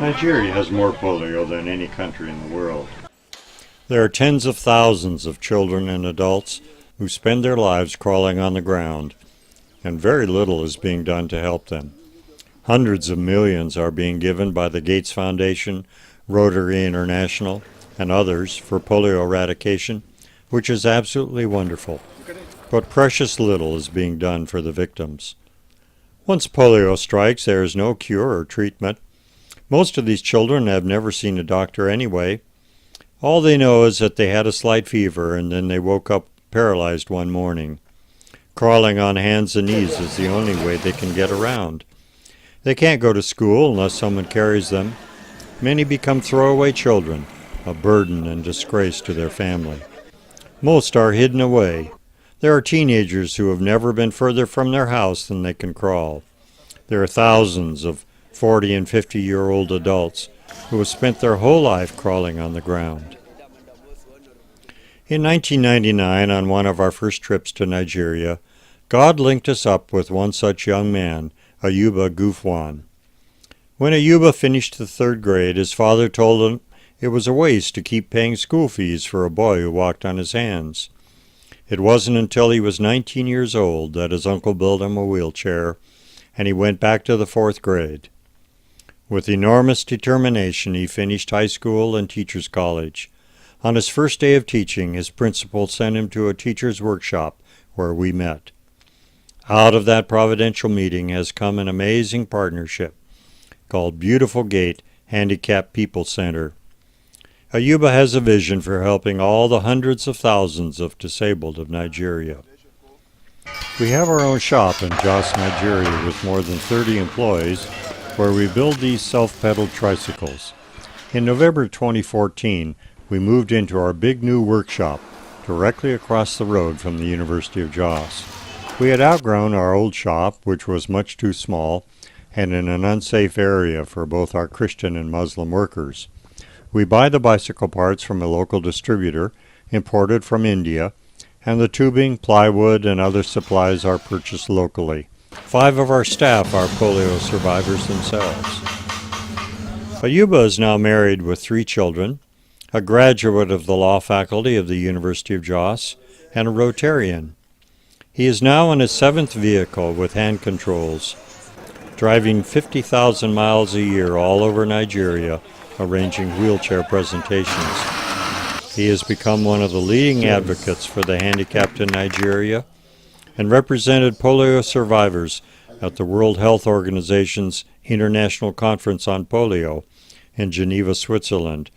Nigeria has more polio than any country in the world. There are tens of thousands of children and adults who spend their lives crawling on the ground, and very little is being done to help them. Hundreds of millions are being given by the Gates Foundation, Rotary International, and others for polio eradication, which is absolutely wonderful. But precious little is being done for the victims. Once polio strikes, there is no cure or treatment. Most of these children have never seen a doctor anyway. All they know is that they had a slight fever and then they woke up paralyzed one morning. Crawling on hands and knees is the only way they can get around. They can't go to school unless someone carries them. Many become throwaway children, a burden and disgrace to their family. Most are hidden away. There are teenagers who have never been further from their house than they can crawl. There are thousands of 40 and 50-year-old adults who have spent their whole life crawling on the ground. In 1999, on one of our first trips to Nigeria, God linked us up with one such young man, Ayuba Gufwan. When Ayuba finished the 3rd grade, his father told him it was a waste to keep paying school fees for a boy who walked on his hands. It wasn't until he was 19 years old that his uncle built him a wheelchair, and he went back to the 4th grade. With enormous determination, he finished high school and teacher's college. On his first day of teaching, his principal sent him to a teacher's workshop where we met. Out of that providential meeting has come an amazing partnership called Beautiful Gate Handicapped People Center. Ayuba has a vision for helping all the hundreds of thousands of disabled of Nigeria. We have our own shop in Jos, Nigeria with more than 30 employees where we build these self-pedaled tricycles. In November 2014, we moved into our big new workshop directly across the road from the University of Jos. We had outgrown our old shop, which was much too small and in an unsafe area for both our Christian and Muslim workers. We buy the bicycle parts from a local distributor, imported from India, and the tubing, plywood, and other supplies are purchased locally. 5 of our staff are polio survivors themselves. Ayuba is now married with 3 children, a graduate of the law faculty of the University of Jos, and a Rotarian. He is now in his 7th vehicle with hand controls, driving 50,000 miles a year all over Nigeria, arranging wheelchair presentations. He has become one of the leading advocates for the handicapped in Nigeria and represented polio survivors at the World Health Organization's International Conference on Polio in Geneva, Switzerland.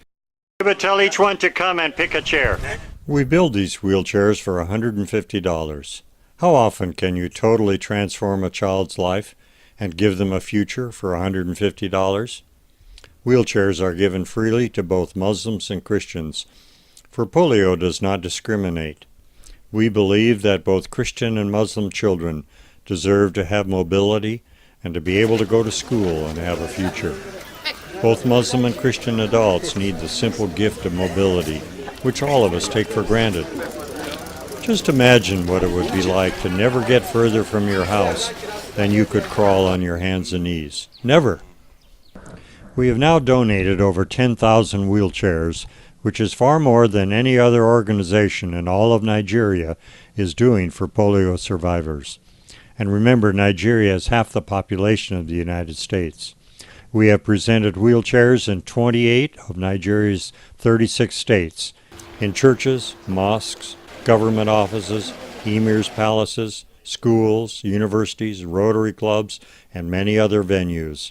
Tell each one to come and pick a chair. We build these wheelchairs for $150. How often can you totally transform a child's life and give them a future for $150? Wheelchairs are given freely to both Muslims and Christians, for polio does not discriminate. We believe that both Christian and Muslim children deserve to have mobility and to be able to go to school and have a future. Both Muslim and Christian adults need the simple gift of mobility, which all of us take for granted. Just imagine what it would be like to never get further from your house than you could crawl on your hands and knees. Never. We have now donated over 10,000 wheelchairs, which is far more than any other organization in all of Nigeria is doing for polio survivors. And remember, Nigeria has half the population of the United States. We have presented wheelchairs in 28 of Nigeria's 36 states, in churches, mosques, government offices, emirs' palaces, schools, universities, Rotary clubs, and many other venues.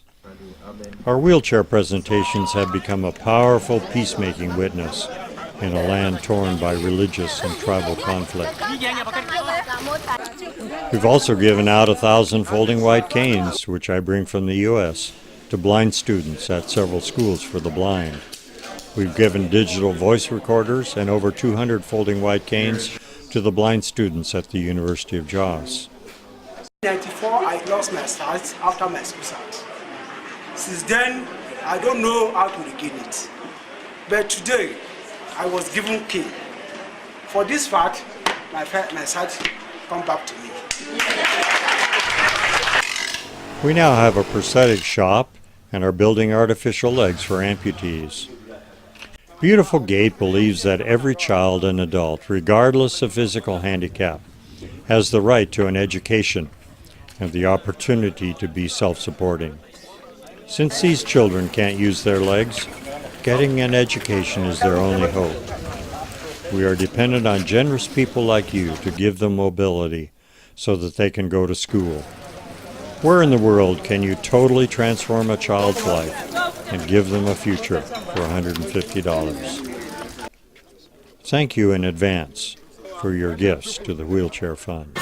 Our wheelchair presentations have become a powerful peacemaking witness in a land torn by religious and tribal conflict. We've also given out 1,000 folding white canes, which I bring from the U.S., to blind students at several schools for the blind. We've given digital voice recorders and over 200 folding white canes to the blind students at the University of Jos. In 1994, I lost my sight after my suicide. Since then, I don't know how to regain it. But today, I was given key. For this fact, my sight come back to me. We now have a prosthetic shop and are building artificial legs for amputees. Beautiful Gate believes that every child and adult, regardless of physical handicap, has the right to an education and the opportunity to be self-supporting. Since these children can't use their legs, getting an education is their only hope. We are dependent on generous people like you to give them mobility so that they can go to school. Where in the world can you totally transform a child's life and give them a future for $150? Thank you in advance for your gifts to the Wheelchair Fund.